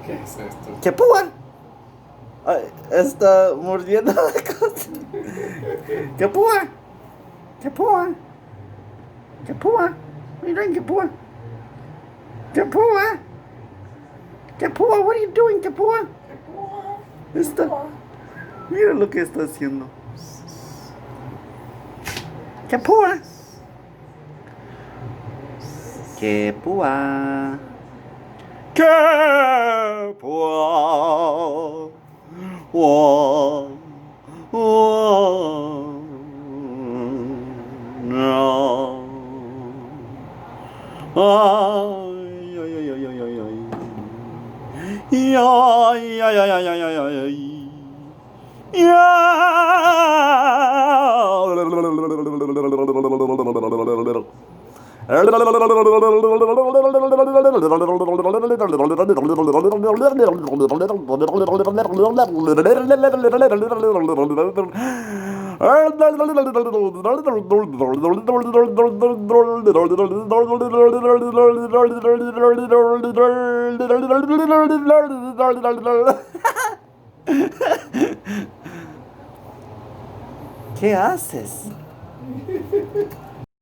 ¿Qué es esto? ¡Qué púa! Ay, está mordiendo la cosa. ¡Qué púa! ¡Qué púa! ¡Qué púa! Miren qué púa. ¡Qué púa! ¡Qué púa! What are you doing, qué púa? Está. Mira lo que está haciendo. ¡Qué púa! ¡Qué púa! ¡Qué púa! ¡Wow! ¡Wow! No. Ay, ay, ay, ay, ay, ay, ay. Ay, ay, ay, ay, ay, ay, ay. ¿Qué haces?